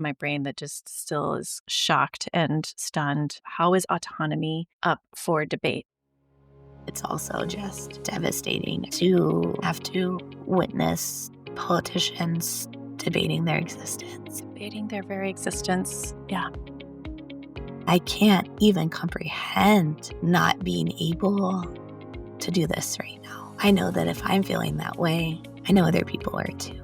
my brain that just still is shocked and stunned. How is autonomy up for debate? It's also just devastating to have to witness politicians debating their existence. Debating their very existence. Yeah. I can't even comprehend not being able to do this right now. I know that if I'm feeling that way, I know other people are too.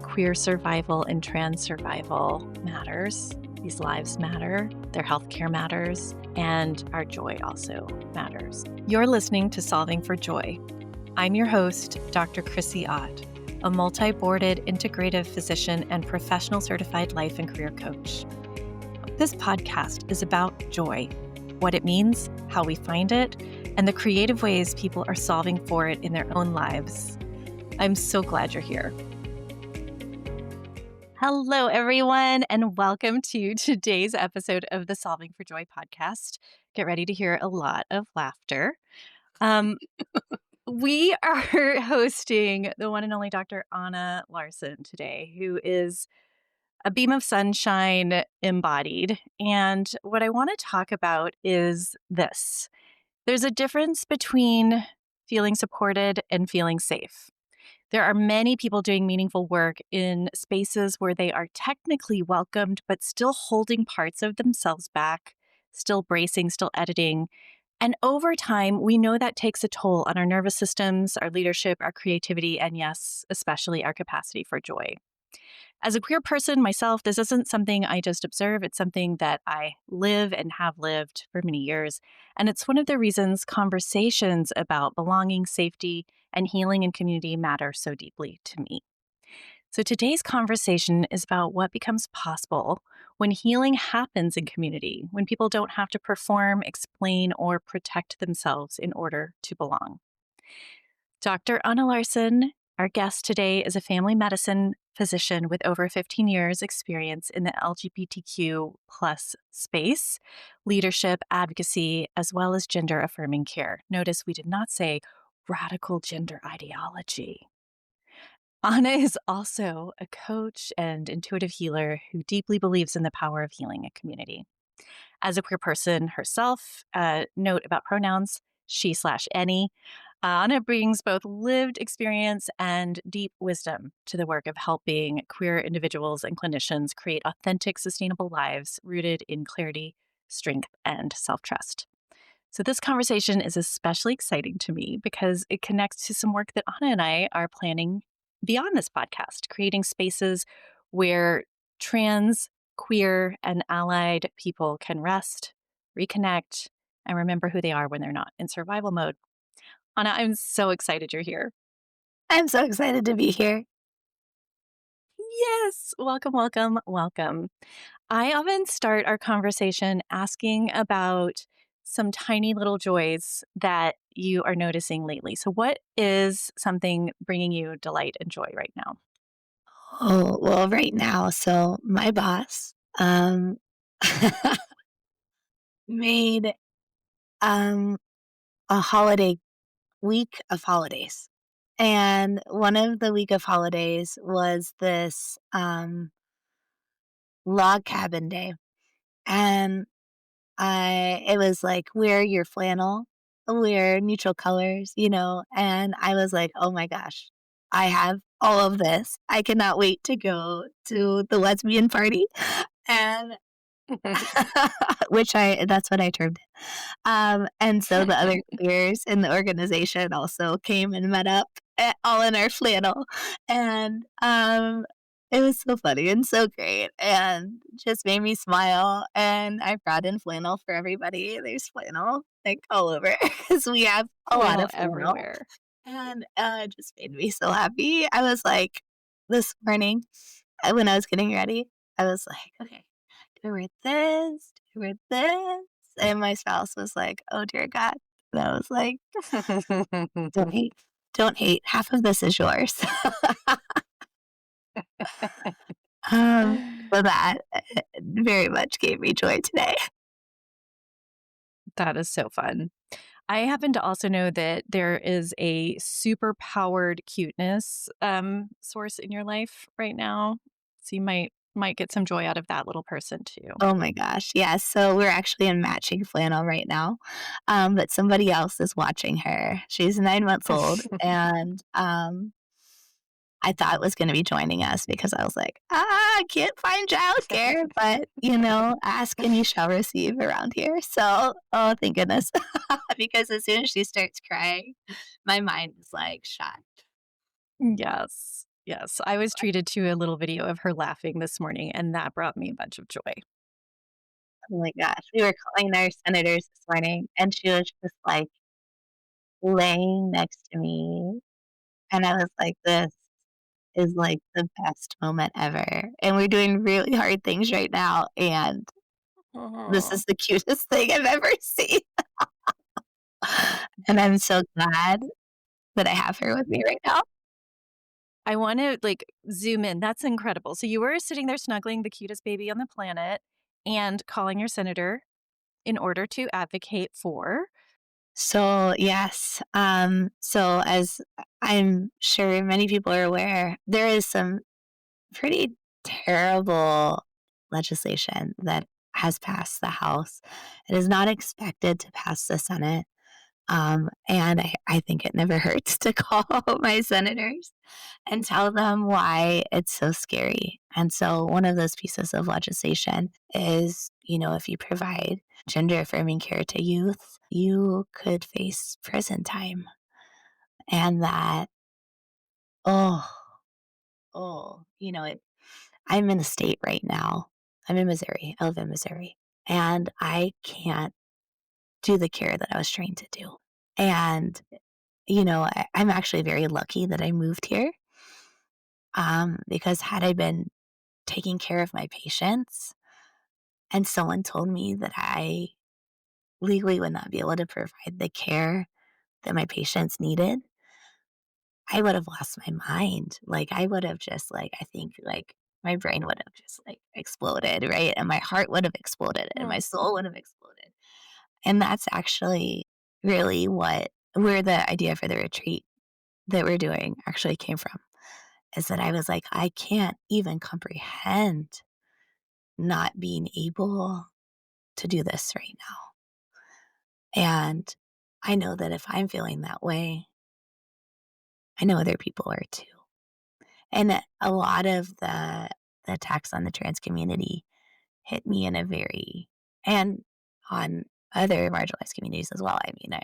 Queer survival and trans survival matters. These lives matter, their healthcare matters, and our joy also matters. You're listening to Solving for Joy. I'm your host, Dr. Chrissie Ott, a multi-boarded integrative physician and professional certified life and career coach. This podcast is about joy, what it means, how we find it, and the creative ways people are solving for it in their own lives. I'm so glad you're here. Hello, everyone, and welcome to today's episode of the Solving for Joy podcast. Get ready to hear a lot of laughter. We are hosting the one and only Dr. Anna Larson today, who is a beam of sunshine embodied. And what I want to talk about is this. There's a difference between feeling supported and feeling safe. There are many people doing meaningful work in spaces where they are technically welcomed, but still holding parts of themselves back, still bracing, still editing. And over time, we know that takes a toll on our nervous systems, our leadership, our creativity, and yes, especially our capacity for joy. As a queer person myself, this isn't something I just observe. It's something that I live and have lived for many years. And it's one of the reasons conversations about belonging, safety, and healing in community matter so deeply to me. So today's conversation is about what becomes possible when healing happens in community, when people don't have to perform, explain, or protect themselves in order to belong. Dr. Anna Larson, our guest today, is a family medicine physician with over 15 years experience in the LGBTQ plus space, leadership, advocacy, as well as gender-affirming care. Notice we did not say radical gender ideology. Anna is also a coach and intuitive healer who deeply believes in the power of healing a community. As a queer person herself, note about pronouns, she/any, Anna brings both lived experience and deep wisdom to the work of helping queer individuals and clinicians create authentic, sustainable lives rooted in clarity, strength, and self-trust. So this conversation is especially exciting to me because it connects to some work that Anna and I are planning beyond this podcast, creating spaces where trans, queer, and allied people can rest, reconnect, and remember who they are when they're not in survival mode. Anna, I'm so excited you're here. I'm so excited to be here. Yes. Welcome, welcome, welcome. I often start our conversation asking about some tiny little joys that you are noticing lately. So, what is something bringing you delight and joy right now? Oh, well, right now, so my boss made um a holiday week of holidays. And one of the week of holidays was this log cabin day. And it was like, wear your flannel, wear neutral colors, and I was like, oh my gosh, I have all of this. I cannot wait to go to the lesbian party. And that's what I termed it. And so the other queers in the organization also came and met up, all in our flannel. And it was so funny and so great and just made me smile. And I brought in flannel for everybody. There's flannel like all over because we have a lot Flannel of flannel. everywhere. And it just made me so happy. I was like, this morning, when I was getting ready, I was like, okay, do I wear this? Do I wear this? And my spouse was like, oh dear God. And I was like, don't hate. Don't hate. Half of this is yours. So that very much gave me joy today. That is so fun. I happen to also know that there is a super powered cuteness source in your life right now. So you might might get some joy out of that little person too. Oh my gosh, yes, so we're actually in matching flannel right now, but somebody else is watching her. She's 9 months old, and, I thought was gonna be joining us because I was like, I can't find childcare," but, ask and you shall receive around here, so oh, thank goodness, because as soon as she starts crying, my mind is, like, shot. Yes. Yes. I was treated to a little video of her laughing this morning, and that brought me a bunch of joy. Oh my gosh, we were calling our senators this morning, and she was just, like, laying next to me, and I was like, "This is, like, the best moment ever, and we're doing really hard things right now, and this Aw. is the cutest thing I've ever seen." And I'm so glad that I have her with me right now. I wanna, like, zoom in. That's incredible. So you were sitting there snuggling the cutest baby on the planet and calling your senator in order to advocate for. So, yes, so as I'm sure many people are aware, there is some pretty terrible legislation that has passed the House. It is not expected to pass the Senate. And I think it never hurts to call my senators and tell them why it's so scary. And so, one of those pieces of legislation is, if you provide gender affirming care to youth, you could face prison time. And that, oh, I'm in a state right now. I'm in Missouri. I live in Missouri. And I can't do the care that I was trained to do. And I'm actually very lucky that I moved here, because had I been taking care of my patients and someone told me that I legally would not be able to provide the care that my patients needed, I would have lost my mind. Like, I would have just, like, I think, like, my brain would have just, like, exploded, right? And my heart would have exploded and my Mm. soul would have exploded. And that's actually really where the idea for the retreat that we're doing actually came from. Is that I was like, I can't even comprehend not being able to do this right now. And I know that if I'm feeling that way, I know other people are too. And a lot of the attacks on the trans community hit me in a very and on other marginalized communities as well. I mean,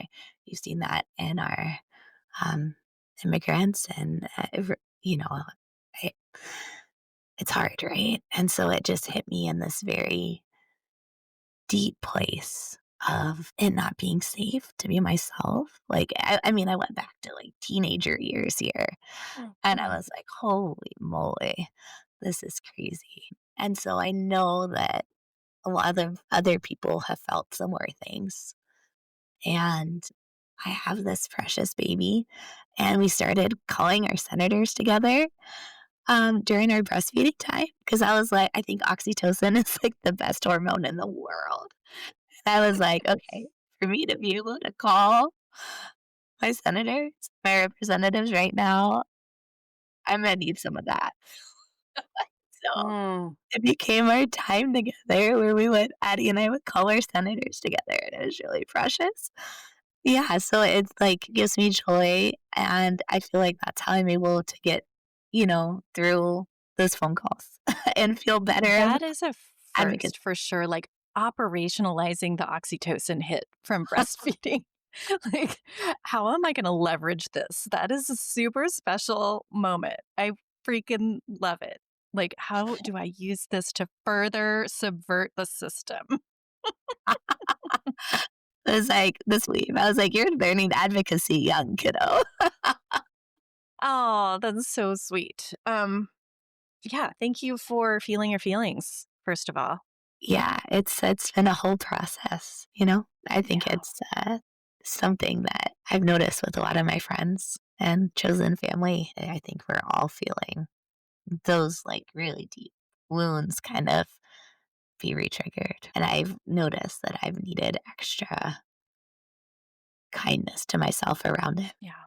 you've seen that in our immigrants and I, it's hard, right? And so it just hit me in this very deep place of it not being safe to be myself. Like, I mean, I went back to like teenager years here and I Mhm. was like, holy moly, this is crazy. And so I know that a lot of other people have felt similar things. And I have this precious baby, and we started calling our senators together during our breastfeeding time because I was like, I think oxytocin is like the best hormone in the world. And I was like, okay, for me to be able to call my senators, my representatives right now, I'm gonna need some of that. So Mm. it became our time together where Addie and I would call our senators together, and it was really precious. Yeah, so it's like gives me joy, and I feel like that's how I'm able to get, through those phone calls and feel better about That is a advocacy. first for sure, like, operationalizing the oxytocin hit from breastfeeding. Like, how am I gonna leverage this? That is a super special moment. I freaking love it. Like, how do I use this to further subvert the system? It was like this week, I was like, "You're learning advocacy, young kiddo." Oh, that's so sweet. Yeah, thank you for feeling your feelings, first of all. Yeah, it's been a whole process, I think Yeah. it's, something that I've noticed with a lot of my friends and chosen family. I think we're all feeling those, like, really deep wounds kind of be retriggered, and I've noticed that I've needed extra kindness to myself around it. Yeah.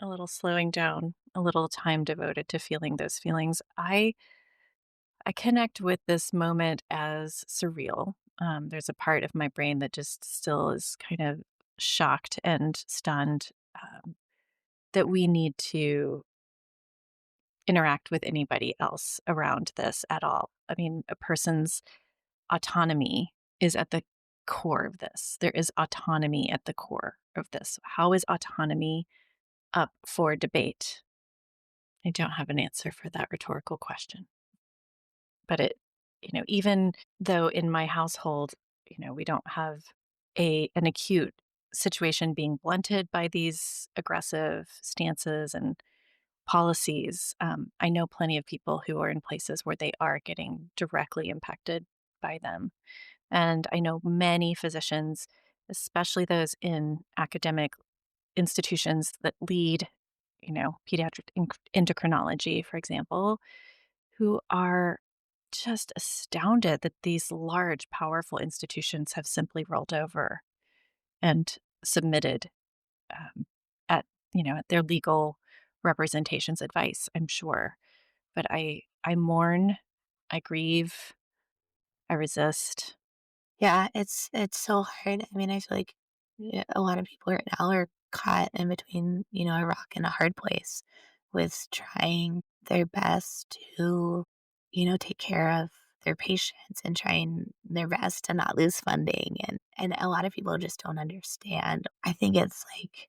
A little slowing down, a little time devoted to feeling those feelings. I I connect with this moment as surreal. There's a part of my brain that just still is kind of shocked and stunned that we need to interact with anybody else around this at all. I mean, a person's autonomy is at the core of this. There is autonomy at the core of this. How is autonomy up for debate? I don't have an answer for that rhetorical question. But even though in my household, we don't have an acute situation being blunted by these aggressive stances and policies, I know plenty of people who are in places where they are getting directly impacted by them. And I know many physicians, especially those in academic institutions that lead, pediatric endocrinology, for example, who are just astounded that these large, powerful institutions have simply rolled over and submitted um, at at their legal representation's advice. I'm sure, but I mourn, I grieve, I resist. Yeah, it's so hard. I mean, I feel like a lot of people right now are caught in between, a rock and a hard place with trying their best to, take care of their patients and trying their best to not lose funding. And a lot of people just don't understand. I think it's like,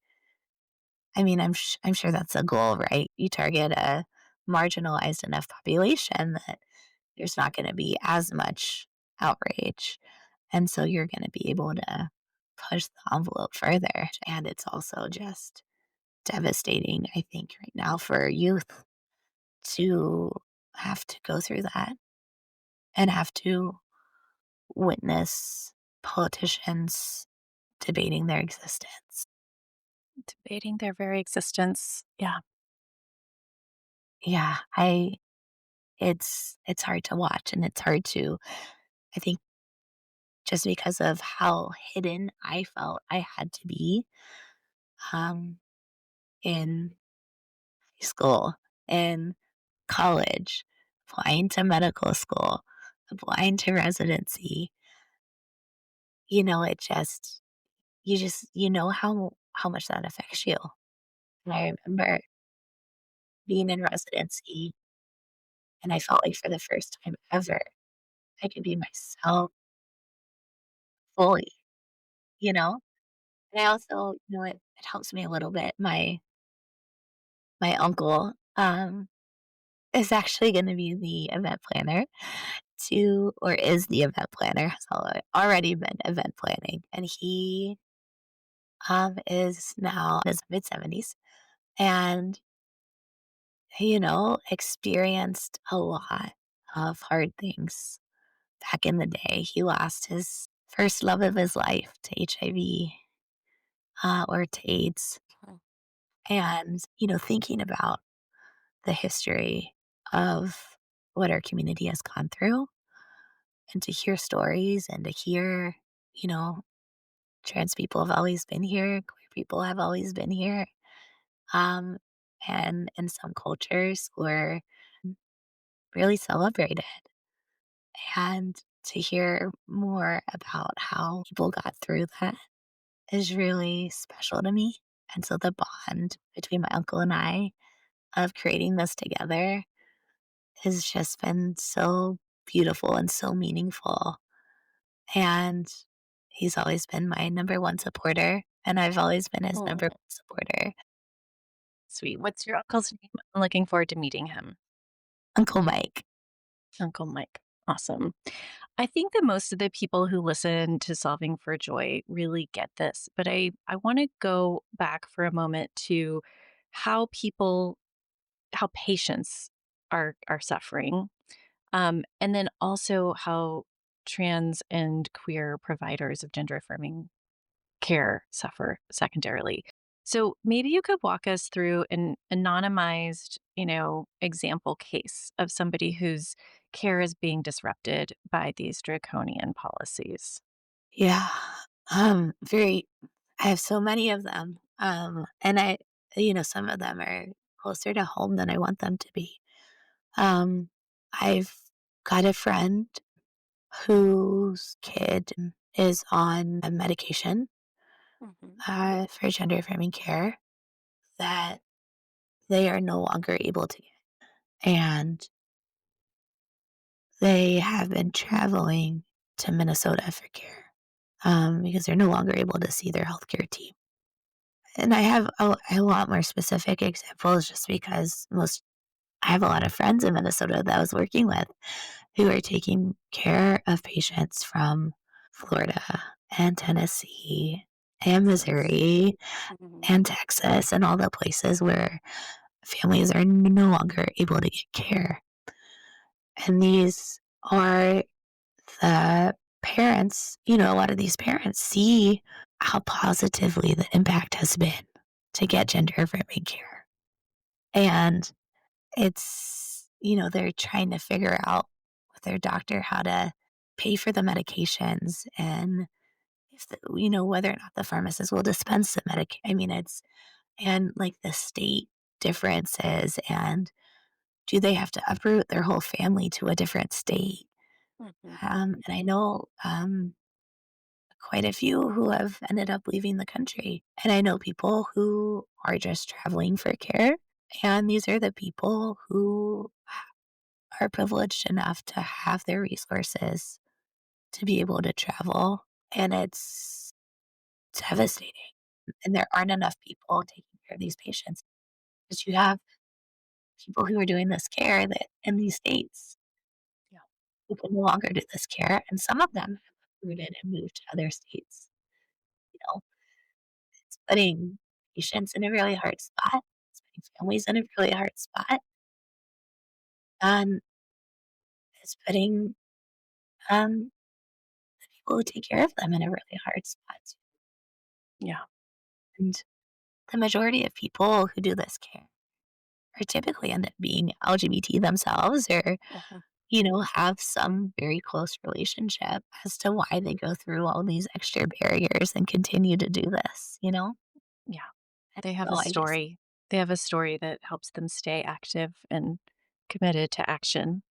I mean, I'm sure that's a goal, right? You target a marginalized enough population that there's not going to be as much outrage, and so you're gonna be able to push the envelope further, and it's also just devastating, I think, right now for youth to have to go through that and have to witness politicians debating their existence. Debating their very existence. Yeah. Yeah, I it's hard to watch, and it's hard to I think just because of how hidden I felt I had to be, um, in high school and college, applying to medical school, applying to residency, it just you know how much that affects you. And I remember being in residency and I felt like for the first time ever, I could be myself fully, you know? And I also, it helps me a little bit. My uncle is actually gonna be the event planner or is the event planner, has already been event planning. And he is now in his mid-70s and, experienced a lot of hard things back in the day. He lost his first love of his life to HIV, or to AIDS. Oh. And, thinking about the history of what our community has gone through and to hear stories and to hear, you know, trans people have always been here, queer people have always been here. Um, and in some cultures were really celebrated. And to hear more about how people got through that is really special to me. And so the bond between my uncle and I of creating this together has just been so beautiful and so meaningful. And he's always been my number one supporter, and I've always been his number Oh, one supporter. sweet. What's your uncle's name? I'm looking forward to meeting him. Uncle Mike. Uncle Mike. Awesome. I think that most of the people who listen to Solving for Joy really get this, but I want to go back for a moment to how how patients are suffering, and then also how trans and queer providers of gender affirming care suffer secondarily. So maybe you could walk us through an anonymized, example case of somebody whose care is being disrupted by these draconian policies. Yeah. Very I have so many of them. And some of them are closer to home than I want them to be. Um, I've got a friend whose kid is on a medication Mhm. for gender affirming care that they are no longer able to get. And they have been traveling to Minnesota for care because they're no longer able to see their healthcare team. And I have a lot more specific examples just because I have a lot of friends in Minnesota that I was working with who are taking care of patients from Florida and Tennessee and Texas. Missouri Mhm. and Texas and all the places where families are no longer able to get care. And these are the parents, a lot of these parents see how positively the impact has been to get gender affirming care. And they're trying to figure out with their doctor how to pay for the medications and whether or not the pharmacist will dispense the medic. I mean, and like the state differences and do they have to uproot their whole family to a different state? Mhm. And I know quite a few who have ended up leaving the country. And I know people who are just traveling for care. And these are the people who are privileged enough to have their resources to be able to travel. And it's devastating. And there aren't enough people taking care of these patients because you have people who are doing this care that in these states Yeah. who can no longer do this care. And some of them have uprooted and moved to other states. You know, it's putting patients in a really hard spot. It's putting families in a really hard spot. And it's putting um, the people who take care of them in a really hard spot. Yeah. And the majority of people who do this care are typically end up being LGBT themselves or, Mhm. have some very close relationship as to why they go through all these extra barriers and continue to do this? Yeah. And They have so a I just, story. They have a story that helps them stay active and committed to action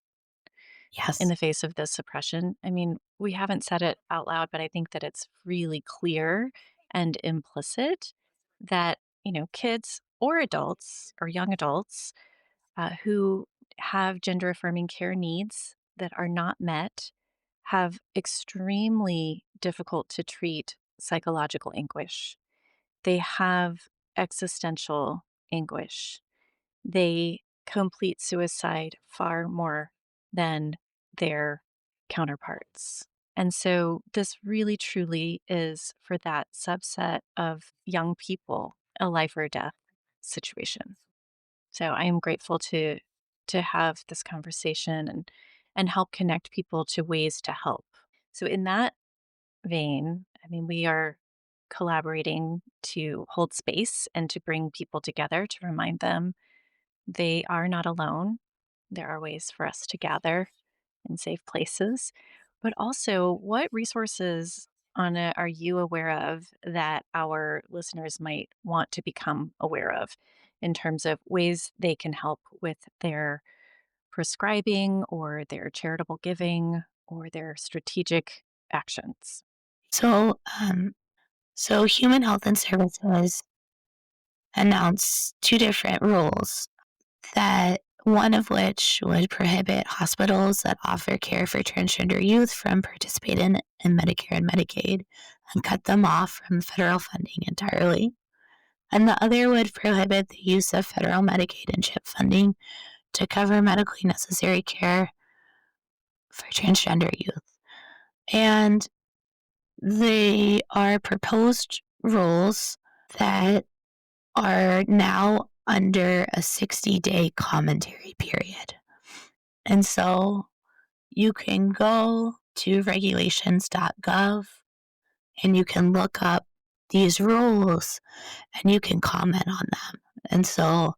in yes. the face of this suppression. I mean, we haven't said it out loud, but I think that it's really clear and implicit that, kids or adults or young adults who have gender affirming care needs that are not met have extremely difficult to treat psychological anguish. They have existential anguish. They complete suicide far more than their counterparts. And so, this really truly is for that subset of young people a life or death situation. So I am grateful to have this conversation and help connect people to ways to help. So in that vein, I mean, we are collaborating to hold space and to bring people together to remind them they are not alone. There are ways for us to gather in safe places. But also, what resources, Anna, are you aware of that our listeners might want to become aware of in terms of ways they can help with their prescribing or their charitable giving or their strategic actions? So, so Human Health and Services announced two different rules that one of which would prohibit hospitals that offer care for transgender youth from participating in Medicare and Medicaid and cut them off from federal funding entirely. And the other would prohibit the use of federal Medicaid and CHIP funding to cover medically necessary care for transgender youth. And they are proposed rules that are now under a 60-day commentary period. And so you can go to regulations.gov and you can look up these rules and you can comment on them. And so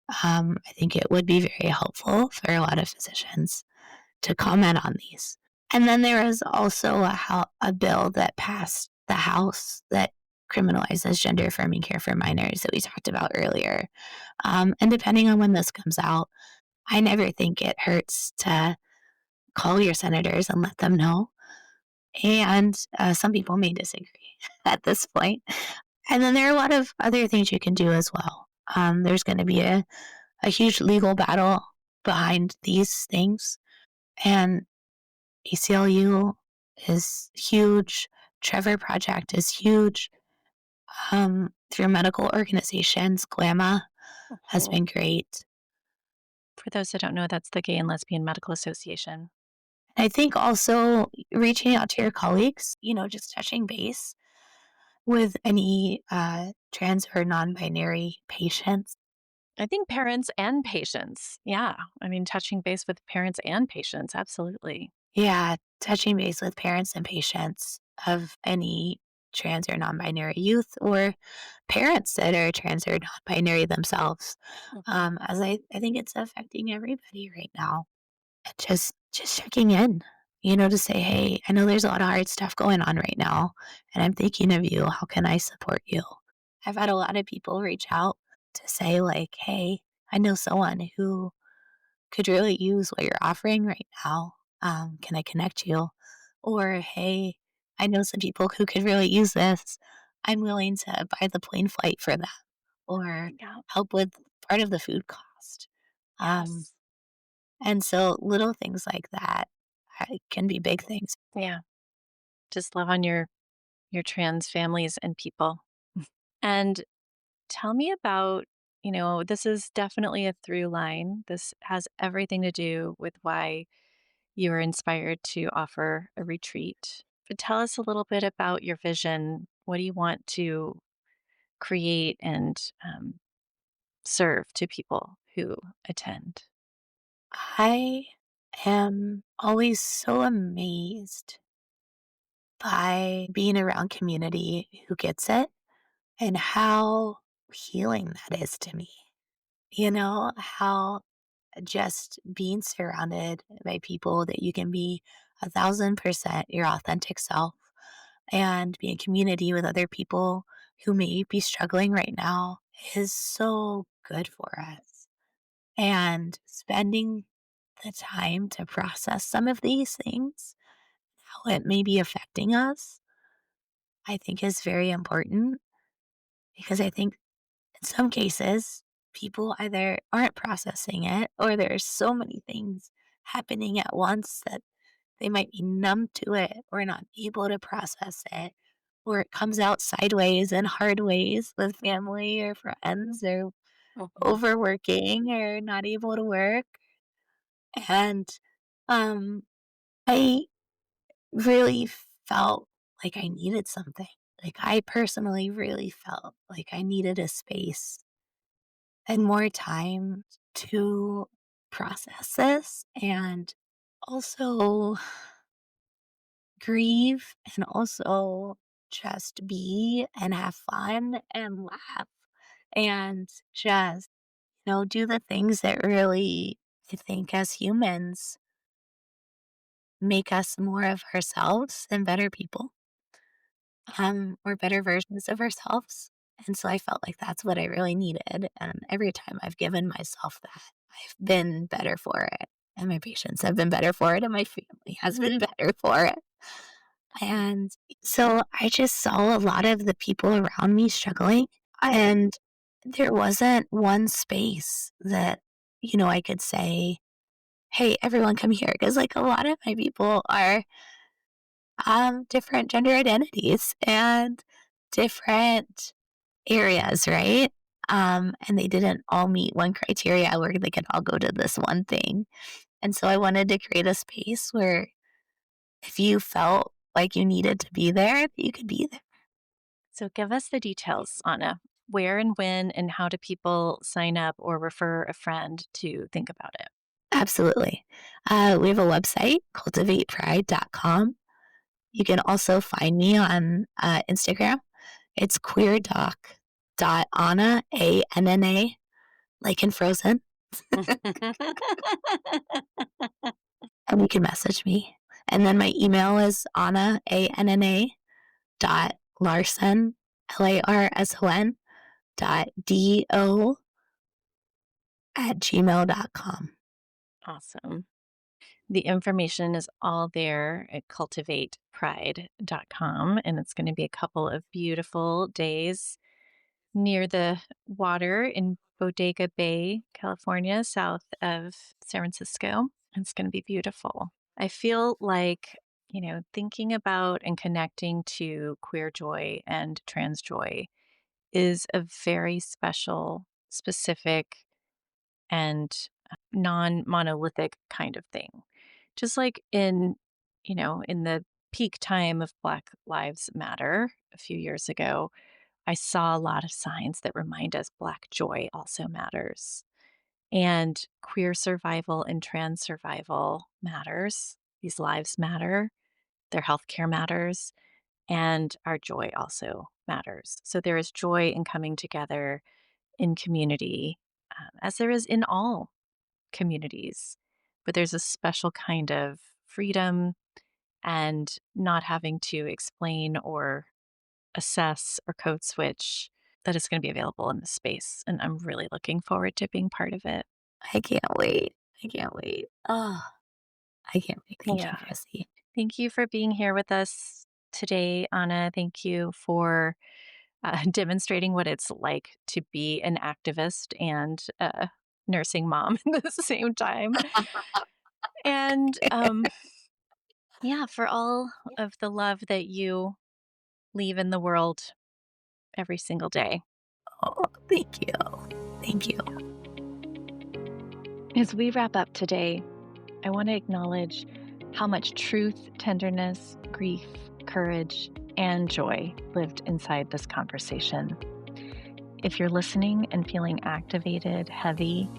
I think it would be very helpful for a lot of physicians to comment on these. And then there is also a bill that passed the House that criminalizes gender affirming care for minors that we talked about earlier. And depending on when this comes out, I never think it hurts to call your senators and let them know. And some people may disagree at this point. And then there are a lot of other things you can do as well. There's going to be a huge legal battle behind these things. And ACLU is huge. Trevor Project is huge. Through medical organizations, GLAMA has Mhm. been great. For those that don't know, that's the Gay and Lesbian Medical Association. I think also reaching out to your colleagues, just touching base with any trans or non binary patients. I think parents and patients. Yeah. I mean, touching base with parents and patients. Absolutely. Yeah, touching base with parents and patients of any trans or non binary youth or parents that are trans or non binary themselves. Mhm. As I think it's affecting everybody right now. Just checking in, to say, "Hey, I know there's a lot of hard stuff going on right now, and I'm thinking of you. How can I support you?" I've had a lot of people reach out to say, like, "Hey, I know someone who could really use what you're offering right now. Can I connect you?" Or, "Hey, I know some people who could really use this. I'm willing to buy the plane flight for them or Yeah. help with part of the food cost." Um, Yes. and so little things like that can be big things. Yeah. Just love on your trans families and people. And tell me about, this is definitely a through line. This has everything to do with why you were inspired to offer a retreat. But tell us a little bit about your vision. What do you want to create and serve to people who attend? I am always so amazed by being around community who gets it and how healing that is to me. How just being surrounded by people that you can be 1,000% your authentic self and be in community with other people who may be struggling right now is so good for us. And spending the time to process some of these things, how it may be affecting us, I think is very important because I think in some cases, people either aren't processing it or there's so many things happening at once that they might be numb to it or not able to process it, or it comes out sideways in hard ways with family or friends or Mhm. overworking or not able to work. And um, I really felt like I needed something. Like I personally really felt like I needed a space and more time to process this and also grieve and also just be and have fun and laugh and just, do the things that really, I think, as humans, make us more of ourselves and better people, or better versions of ourselves. And so I felt like that's what I really needed. And every time I've given myself that, I've been better for it. And my patients have been better for it. And my family has been better for it. And so I just saw a lot of the people around me struggling. And there wasn't one space that, I could say, "Hey, everyone come here." Because like a lot of my people are different gender identities and different areas, right? And they didn't all meet one criteria where they could all go to this one thing. And so I wanted to create a space where if you felt like you needed to be there, you could be there. So give us the details, Anna. Where and when and how do people sign up or refer a friend to think about it? Absolutely. We have a website, cultivatepride.com. You can also find me on Instagram. It's queerdoc.anna, ANNA, like in Frozen. And you can message me. And then my email is Anna, ANNA, dot Larson, LARSON, dot DO at gmail.com. Awesome. The information is all there at cultivatepride.com, and it's going to be a couple of beautiful days near the water in Bodega Bay, California, south of San Francisco. It's going to be beautiful. I feel like, thinking about and connecting to queer joy and trans joy is a very special, specific, and non monolithic kind of thing. Just like in the peak time of Black Lives Matter a few years ago, I saw a lot of signs that remind us Black joy also matters. And queer survival and trans survival matters. These lives matter, their healthcare matters, and our joy also matters. So there is joy in coming together in community, as there is in all communities. But there's a special kind of freedom and not having to explain or assess or code switch that is going to be available in this space. And I'm really looking forward to being part of it. I can't wait. I can't wait. Oh, I can't wait. Thank you, Yeah. Chrissie. Thank you for being here with us today, Anna. Thank you for demonstrating what it's like to be an activist and a nursing mom at the same time. And yeah, for all of the love that you leave in the world every single day. Oh, thank you. Thank you. As we wrap up today, I want to acknowledge how much truth, tenderness, grief, courage, and joy lived inside this conversation. If you're listening and feeling activated, heavy,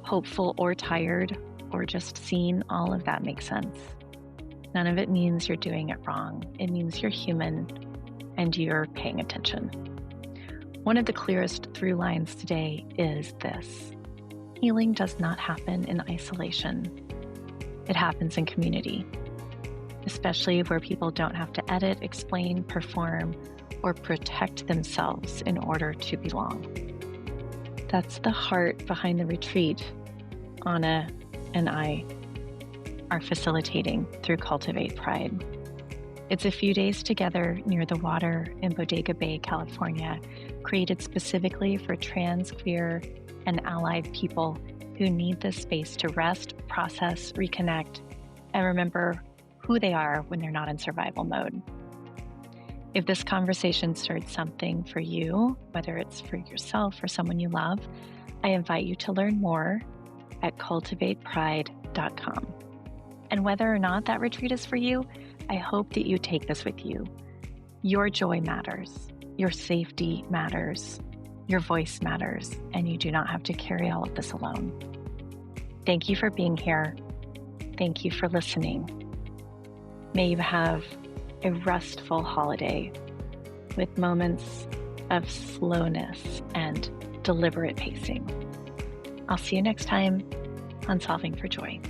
hopeful, or tired, or just seen, all of that makes sense. None of it means you're doing it wrong. It means you're human and you're paying attention. One of the clearest through lines today is this: healing does not happen in isolation. It happens in community, especially where people don't have to edit, explain, perform, or protect themselves in order to belong. That's the heart behind the retreat Anna and I are facilitating through Cultivate Pride. It's a few days together near the water in Bodega Bay, California, created specifically for trans, queer, and allied people who need this space to rest, process, reconnect, and remember who they are when they're not in survival mode. If this conversation stirred something for you, whether it's for yourself or someone you love, I invite you to learn more at cultivatepride.com. And whether or not that retreat is for you, I hope that you take this with you. Your joy matters. Your safety matters. Your voice matters. And you do not have to carry all of this alone. Thank you for being here. Thank you for listening. May you have a restful holiday with moments of slowness and deliberate pacing. I'll see you next time on Solving for Joy.